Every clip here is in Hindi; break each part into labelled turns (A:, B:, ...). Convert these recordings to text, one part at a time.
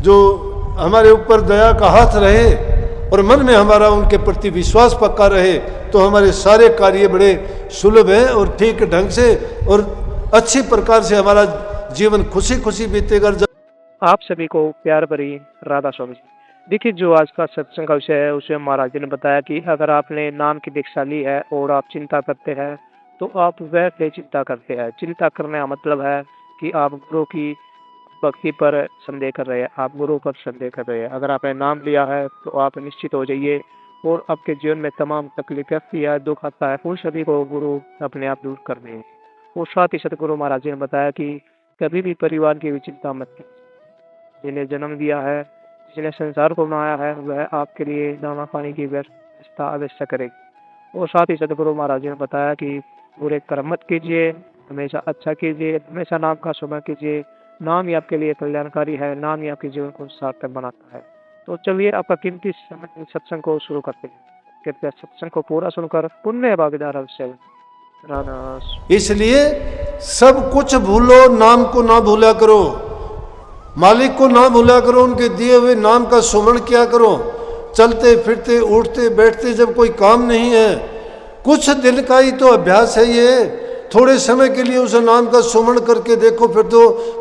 A: जो हमारे ऊपर दया का हाथ रहे और मन में हमारा उनके प्रति विश्वास पक्का रहे, तो हमारे सारे कार्य बड़े सुलभ हैं और ठीक ढंग से और अच्छी प्रकार से हमारा जीवन खुशी खुशी बीतेगा।
B: आप सभी को प्यार भरी राधा स्वामी जी। देखिए, जो आज का सत्संग का विषय है उसे महाराज जी ने बताया कि अगर आपने नाम की दीक्षा ली है और आप चिंता करते हैं तो आप वैसे चिंता करते हैं। चिंता करने का मतलब है कि आप गुरु की भक्ति पर संदेह कर रहे हैं, आप गुरु पर संदेह कर रहे हैं। अगर आपने नाम लिया है तो आप निश्चित हो जाइए और आपके जीवन में तमाम तकलीफ आती है, दुख आता है, उन सभी को गुरु अपने आप दूर कर दें। और साथ ही सतगुरु महाराज जी ने बताया कि कभी भी परिवार की भी चिंता मत कीजिए। जिन्हें जन्म दिया है, जिसने संसार को बनाया है, वह आपके लिए दाना पानी की व्यवस्था अवश्य करेगी। और साथ ही सतगुरु महाराज जी ने बताया कि बुरे कर्म मत कीजिए, हमेशा अच्छा कीजिए, हमेशा नाम का सुमरण कीजिए। नाम ही आपके लिए कल्याणकारी है, नाम ही आपके जीवन को सार्थक बनाता है। तो चलिए आपका कीमती समय सत्संग को शुरू करते हैं। कृपया सत्संग को पूरा सुनकर पुण्य भागीदार अवश्य।
A: इसलिए सब कुछ भूलो, नाम को ना भूला करो, मालिक को ना भूला करो, उनके दिए हुए नाम का सुमरण किया करो। चलते फिरते उठते बैठते जब कोई काम नहीं है, कुछ दिन का ही तो अभ्यास है ये, थोड़े समय के लिए उस नाम का सुमरण करके देखो, फिर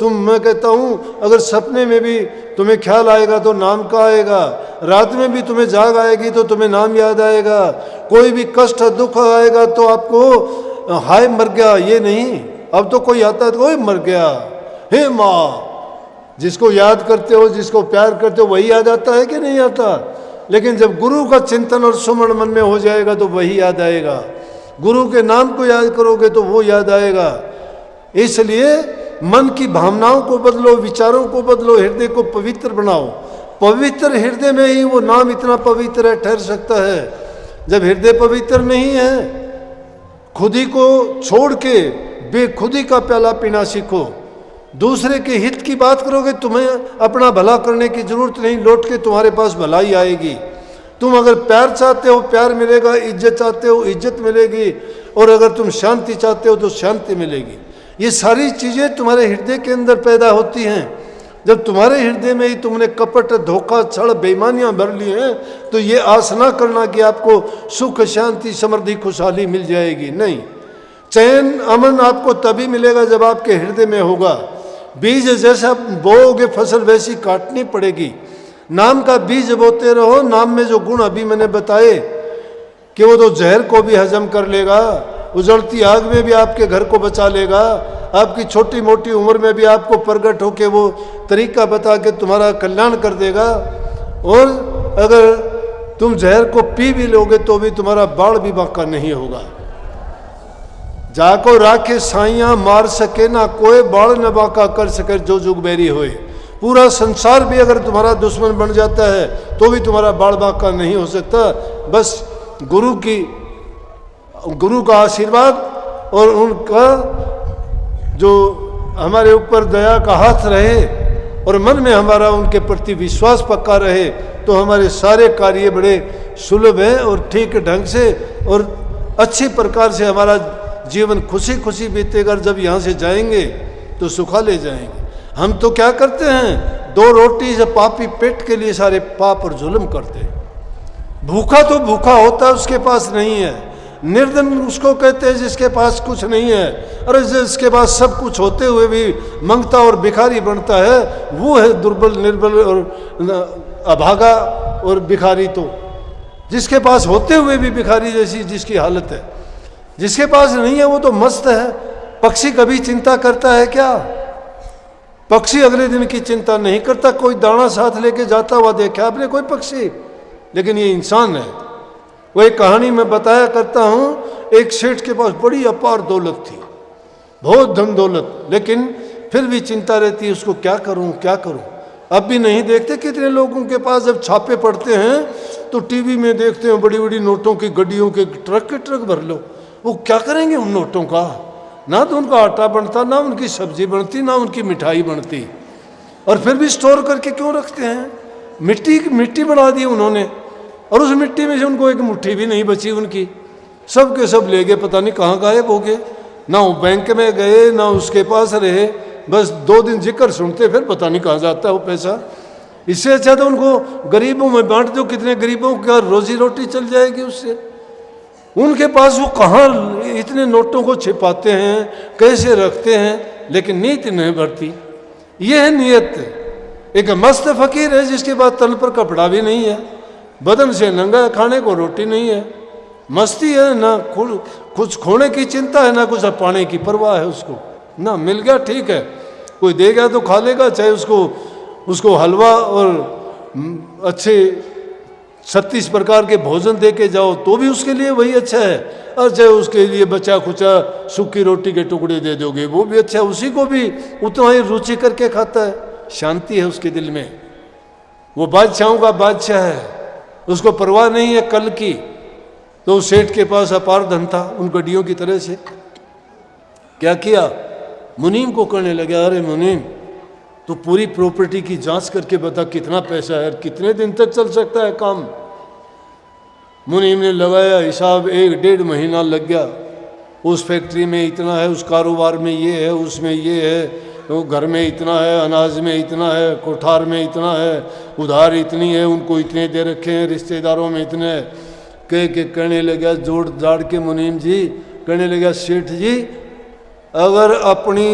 A: तो मैं कहता हूँ अगर सपने में भी तुम्हें ख्याल आएगा तो नाम का आएगा, रात में भी तुम्हें जाग आएगी तो तुम्हें नाम याद आएगा, कोई भी कष्ट दुख आएगा तो आपको हाय मर गया ये नहीं, अब तो कोई आता है तो कोई मर गया, हे माँ। जिसको याद करते हो, जिसको प्यार करते हो, वही याद आता है कि नहीं आता। लेकिन जब गुरु का चिंतन और सुमरण मन में हो जाएगा तो वही याद आएगा। गुरु के नाम को याद करोगे तो वो याद आएगा। इसलिए मन की भावनाओं को बदलो, विचारों को बदलो, हृदय को पवित्र बनाओ। पवित्र हृदय में ही वो नाम इतना पवित्र है, ठहर सकता है। जब हृदय पवित्र नहीं है, खुद ही को छोड़ के बेखुदी का प्याला पीना सीखो। दूसरे के हित की बात करोगे, तुम्हें अपना भला करने की जरूरत नहीं, लौट के तुम्हारे पास भलाई आएगी। तुम अगर प्यार चाहते हो प्यार मिलेगा, इज्जत चाहते हो इज्जत मिलेगी, और अगर तुम शांति चाहते हो तो शांति मिलेगी। ये सारी चीज़ें तुम्हारे हृदय के अंदर पैदा होती हैं। जब तुम्हारे हृदय में ही तुमने कपट धोखा छल बेईमानियां भर ली हैं तो ये आस ना करना कि आपको सुख शांति समृद्धि खुशहाली मिल जाएगी। नहीं, चैन अमन आपको तभी मिलेगा जब आपके हृदय में होगा। बीज जैसा बोओगे फसल वैसी काटनी पड़ेगी। नाम का बीज बोते रहो। नाम में जो गुण अभी मैंने बताए कि वो तो जहर को भी हजम कर लेगा, उजड़ती आग में भी आपके घर को बचा लेगा, आपकी छोटी मोटी उम्र में भी आपको प्रगट होके वो तरीका बता के तुम्हारा कल्याण कर देगा। और अगर तुम जहर को पी भी लोगे तो भी तुम्हारा बाढ़ भी बांका नहीं होगा। जाको राखे साइया मार सके ना कोई, बाढ़ न बांका कर सके जो जुग बैरी होए। पूरा संसार भी अगर तुम्हारा दुश्मन बन जाता है तो भी तुम्हारा बाढ़ बांका नहीं हो सकता। बस गुरु का आशीर्वाद और उनका जो हमारे ऊपर दया का हाथ रहे और मन में हमारा उनके प्रति विश्वास पक्का रहे तो हमारे सारे कार्य बड़े सुलभ हैं और ठीक ढंग से और अच्छी प्रकार से हमारा जीवन खुशी खुशी बीतेगा। जब यहाँ से जाएंगे तो सुखाले जाएंगे। हम तो क्या करते हैं, 2 रोटी से पापी पेट के लिए सारे पाप और जुल्म करते हैं। भूखा तो भूखा होता है, उसके पास नहीं है। निर्धन उसको कहते हैं जिसके पास कुछ नहीं है। अरे जिसके पास सब कुछ होते हुए भी मंगता और भिखारी बनता है, वो है दुर्बल निर्बल और अभागा और भिखारी। तो जिसके पास होते हुए भी भिखारी जैसी जिसकी हालत है, जिसके पास नहीं है वो तो मस्त है। पक्षी कभी चिंता करता है क्या? पक्षी अगले दिन की चिंता नहीं करता। कोई दाना साथ लेके जाता हुआ देखा आपने कोई पक्षी? लेकिन ये इंसान है। वो एक कहानी में बताया करता हूँ, एक सेठ के पास बड़ी अपार दौलत थी, बहुत धन दौलत, लेकिन फिर भी चिंता रहती है उसको क्या करूँ क्या करूँ। अब भी नहीं देखते कितने लोगों के पास जब छापे पड़ते हैं तो टीवी में देखते हैं बड़ी बड़ी नोटों की गड्डियों के ट्रक भर लो। वो क्या करेंगे उन नोटों का? ना तो उनका आटा बनता, ना उनकी सब्जी बनती, ना उनकी मिठाई बनती, और फिर भी स्टोर करके क्यों रखते हैं? मिट्टी बना दी उन्होंने, और उस मिट्टी में से उनको एक मुट्ठी भी नहीं बची उनकी। सब के सब ले गए, पता नहीं कहाँ गायब हो गए। ना वो बैंक में गए ना उसके पास रहे, बस 2 दिन जिक्र सुनते फिर पता नहीं कहाँ जाता है वो पैसा। इससे अच्छा तो उनको गरीबों में बांट दो, कितने गरीबों का रोजी रोटी चल जाएगी उससे। उनके पास वो कहाँ इतने नोटों को छिपाते हैं, कैसे रखते हैं, लेकिन नीयत नहीं बढ़ती। ये है नीयत। एक मस्त फकीर है जिसके पास तन पर कपड़ा भी नहीं है, बदन से नंगा, खाने को रोटी नहीं है, मस्ती है ना, कुछ खोने की चिंता है ना कुछ पाने की परवाह है उसको। ना मिल गया ठीक है, कोई दे गया तो खा लेगा, चाहे उसको हलवा और अच्छे 36 प्रकार के भोजन दे के जाओ तो भी उसके लिए वही अच्छा है, और चाहे उसके लिए बचा खुचा सूखी रोटी के टुकड़े दे दोगे वो भी अच्छा है, उसी को भी उतना ही रुचि करके खाता है। शांति है उसके दिल में, वो बादशाहों का बादशाह है, उसको परवाह नहीं है कल की। तो उस सेठ के पास अपार धन था उन गड्डियों की तरह से। क्या किया, मुनीम को करने लगा, अरे मुनीम तो पूरी प्रॉपर्टी की जांच करके बता कितना पैसा है, कितने दिन तक चल सकता है काम। मुनीम ने लगाया हिसाब, 1-1.5 महीना लग गया। उस फैक्ट्री में इतना है, उस कारोबार में ये है, उसमें ये है, तो घर में इतना है, अनाज में इतना है, कोठार में इतना है, उधार इतनी है, उनको इतने दे रखे हैं, रिश्तेदारों में इतने, कह के कहने लगा, जोड़ जाड़ के मुनीम जी कहने लगा, सेठ जी अगर अपनी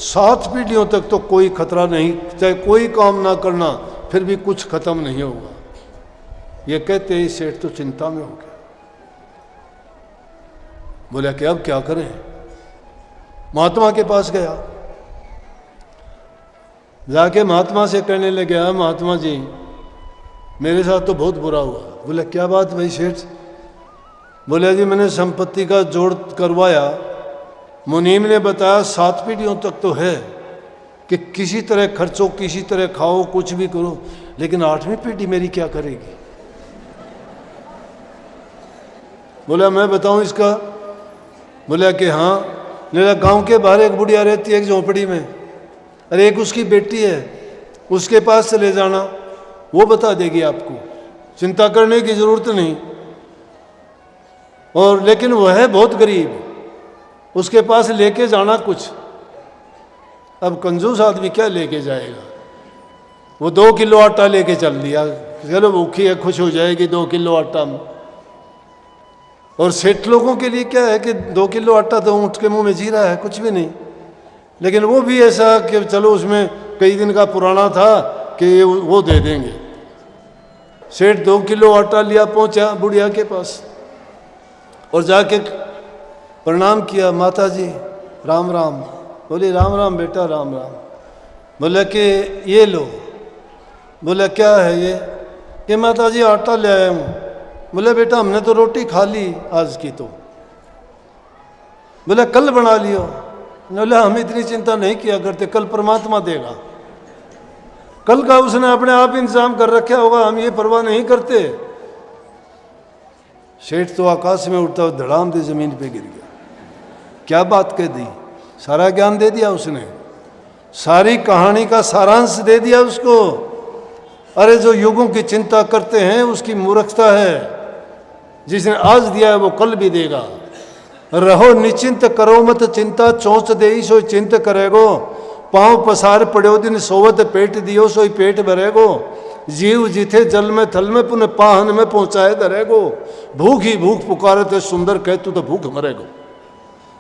A: 7 पीढ़ियों तक तो कोई खतरा नहीं, चाहे कोई काम ना करना फिर भी कुछ खत्म नहीं होगा। ये कहते ही सेठ तो चिंता में हो गया, बोला कि अब क्या करें। महात्मा के पास गया, जाके महात्मा से कहने लगे, महात्मा जी मेरे साथ तो बहुत बुरा हुआ। बोला क्या बात भाई सेठ? बोला जी मैंने संपत्ति का जोड़ करवाया, मुनीम ने बताया 7 पीढ़ियों तक तो है कि किसी तरह खर्चो, किसी तरह खाओ, कुछ भी करो, लेकिन 8वीं पीढ़ी मेरी क्या करेगी? बोला मैं बताऊं इसका? बोला कि हाँ। मेरा गांव के बाहर एक बुढ़िया रहती है एक झोंपड़ी में, अरे एक उसकी बेटी है, उसके पास चले जाना, वो बता देगी आपको, चिंता करने की जरूरत नहीं। और लेकिन वह है बहुत गरीब, उसके पास लेके जाना कुछ। अब कंजूस आदमी क्या लेके जाएगा? वो 2 किलो आटा लेके चल दिया, चलो भूखी है खुश हो जाएगी 2 किलो आटा में। और सेठ लोगों के लिए क्या है कि 2 किलो आटा तो ऊँट के मुंह में जीरा है, कुछ भी नहीं। लेकिन वो भी ऐसा कि चलो उसमें कई दिन का पुराना था कि वो दे देंगे। सेठ 2 किलो आटा लिया, पहुंचा बुढ़िया के पास और जाके प्रणाम किया, माता जी राम राम। बोली राम राम बेटा राम राम। बोला कि ये लो। बोला क्या है ये? कि माता जी आटा ले आया हूँ। बोले बेटा हमने तो रोटी खा ली आज की तो। बोला कल बना लियो। बोला हम इतनी चिंता नहीं किया करते, कल परमात्मा देगा, कल का उसने अपने आप इंतजाम कर रखा होगा, हम ये परवाह नहीं करते। सेठ तो आकाश में उड़ता हुआ धड़ाम से जमीन पे गिर गया। क्या बात कह दी, सारा ज्ञान दे दिया उसने, सारी कहानी का सारांश दे दिया उसको। अरे जो युगों की चिंता करते हैं उसकी मूर्खता है, जिसने आज दिया है वो कल भी देगा। रहो निश्चिंत करो मत चिंता, चौंच दे सो चिंत करेगो। पाँव पसार पड़ो दिन सोवत पेट दियो सोई पेट भरेगो। जीव जिथे जल में थल में पुनः पाहन में पहुंचाए धरेगो। भूख ही भूख पुकारते सुंदर कह तू तो भूख मरेगो।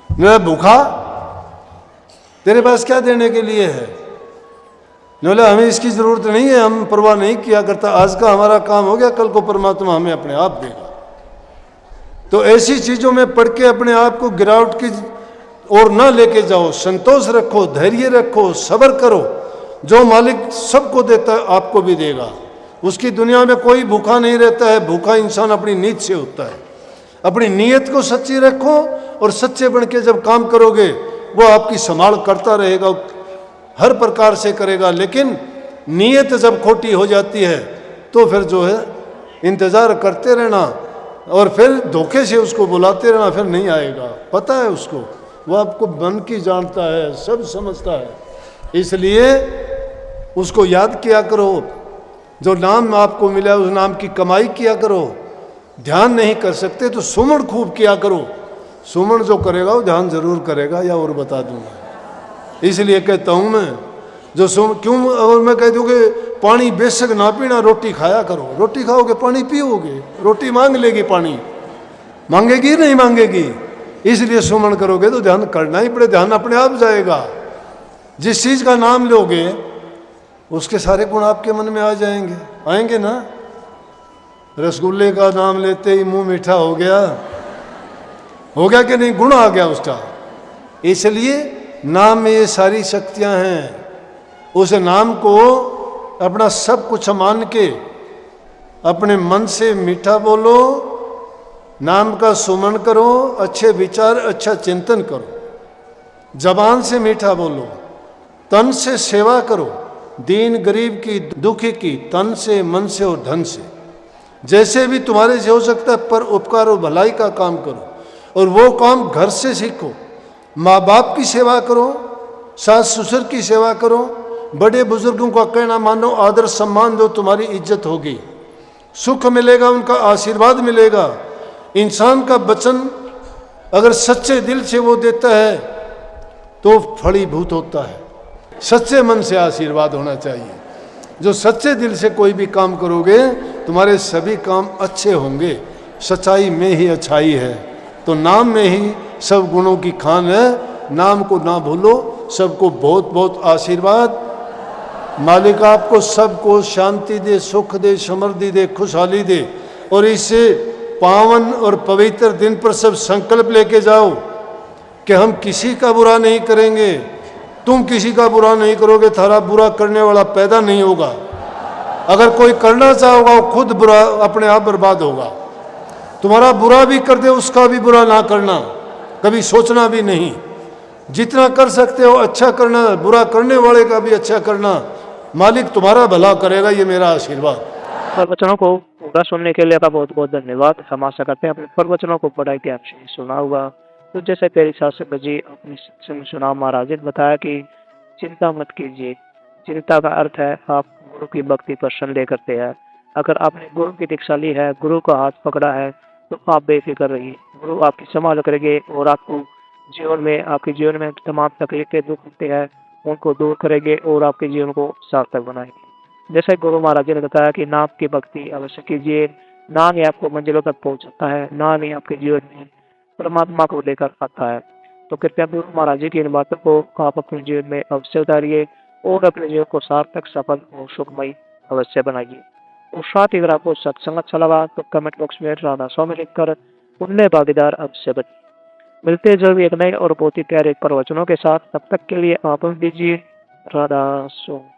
A: न भूखा तेरे पास क्या देने के लिए है? बोला हमें इसकी जरूरत नहीं है, हम परवाह नहीं किया करता, आज का हमारा काम हो गया, कल को परमात्मा हमें अपने आप देगा। तो ऐसी चीजों में पढ़ के अपने आप को गिरावट की और ना लेके जाओ, संतोष रखो, धैर्य रखो, सब्र करो। जो मालिक सबको देता है आपको भी देगा। उसकी दुनिया में कोई भूखा नहीं रहता है, भूखा इंसान अपनी नीयत से होता है। अपनी नीयत को सच्ची रखो और सच्चे बन के जब काम करोगे वो आपकी संभाल करता रहेगा, हर प्रकार से करेगा। लेकिन नीयत जब खोटी हो जाती है तो फिर जो है इंतज़ार करते रहना और फिर धोखे से उसको बुलाते रहना, फिर नहीं आएगा। पता है उसको, वो आपको मन की जानता है, सब समझता है। इसलिए उसको याद किया करो, जो नाम आपको मिला उस नाम की कमाई किया करो। ध्यान नहीं कर सकते तो सुमन खूब किया करो। सुमन जो करेगा वो ध्यान जरूर करेगा, या और बता दूंगा। इसलिए कहता हूँ मैं, जो क्यों, और मैं कह दूँ कि पानी बेशक ना पीना, रोटी खाया करो। रोटी खाओगे पानी पियोगे, रोटी मांग लेगी, पानी मांगेगी नहीं मांगेगी। इसलिए सुमन करोगे तो ध्यान करना ही पड़े, ध्यान अपने आप जाएगा। जिस चीज का नाम लोगे उसके सारे गुण आपके मन में आ जाएंगे, आएंगे ना। रसगुल्ले का नाम लेते ही मुंह मीठा हो गया कि नहीं, गुण आ गया उसका। इसलिए नाम में ये सारी शक्तियां हैं। उस नाम को अपना सब कुछ मान के अपने मन से मीठा बोलो, नाम का सुमन करो, अच्छे विचार अच्छा चिंतन करो, जबान से मीठा बोलो, तन से सेवा करो, दीन गरीब की दुखी की तन से मन से और धन से, जैसे भी तुम्हारे से हो सकता है पर उपकार और भलाई का काम करो। और वो काम घर से सीखो, माँ बाप की सेवा करो, सास ससुर की सेवा करो, बड़े बुजुर्गों का कहना मानो, आदर सम्मान दो, तुम्हारी इज्जत होगी, सुख मिलेगा, उनका आशीर्वाद मिलेगा। इंसान का वचन अगर सच्चे दिल से वो देता है तो फलीभूत होता है। सच्चे मन से आशीर्वाद होना चाहिए। जो सच्चे दिल से कोई भी काम करोगे तुम्हारे सभी काम अच्छे होंगे। सच्चाई में ही अच्छाई है, तो नाम में ही सब गुणों की खान है। नाम को ना भूलो। सबको बहुत बहुत आशीर्वाद। मालिक आपको सबको शांति दे, सुख दे, समृद्धि दे, खुशहाली दे। और इससे पावन और पवित्र दिन पर सब संकल्प लेके जाओ कि हम किसी का बुरा नहीं करेंगे। तुम किसी का बुरा नहीं करोगे, थारा बुरा करने वाला पैदा नहीं होगा। अगर कोई करना चाहोगा वो खुद बुरा अपने आप बर्बाद होगा। तुम्हारा बुरा भी कर दे उसका भी बुरा ना करना, कभी सोचना भी नहीं। जितना कर सकते हो अच्छा करना, बुरा करने वाले का भी अच्छा करना। मालिक तुम्हारा भला करेगा, ये मेरा आशीर्वाद।
B: प्रवचनों को पूरा सुनने के लिए आपका बहुत बहुत धन्यवाद। हम आशा करते हैं अपने प्रवचनों को बड़ा ध्यान से सुना होगा। तो जैसे प्यारी शासक जी अपनी सत्संग सुना महाराज ने बताया कि चिंता मत कीजिए। चिंता का अर्थ है आप गुरु की भक्ति पर संदेह करते हैं। अगर आपने गुरु की दीक्षा ली है, गुरु का हाथ पकड़ा है, तो आप बेफिक्र रहिए। गुरु आपकी संभाल करेंगे और आपको आपके जीवन में तमाम तकलीफें दुख होते हैं उनको दूर करेंगे और आपके जीवन को सार्थक बनाएंगे। जैसे गुरु महाराज ने बताया कि नाम की भक्ति अवश्य कीजिए। नाम ही आपको मंजिलों तक पहुंचाता है, नाम ही आपके जीवन में परमात्मा को लेकर आता है। तो कृपया गुरु महाराज जी की इन बातों को आप अपने जीवन में अवश्य उतारिए और अपने जीवन को सार्थक, सफल और सुखमय अवश्य बनाइए। और साथ ही अगर आपको सत्संग अच्छा लगा तो कमेंट बॉक्स में राधा स्वामी लिखकर पुण्य भागीदार अवश्य बनिए। मिलते हैं जल्द एक नए और बहुत ही प्यारे प्रवचनों के साथ। तब तक के लिए आप दीजिए राधा स्वामी।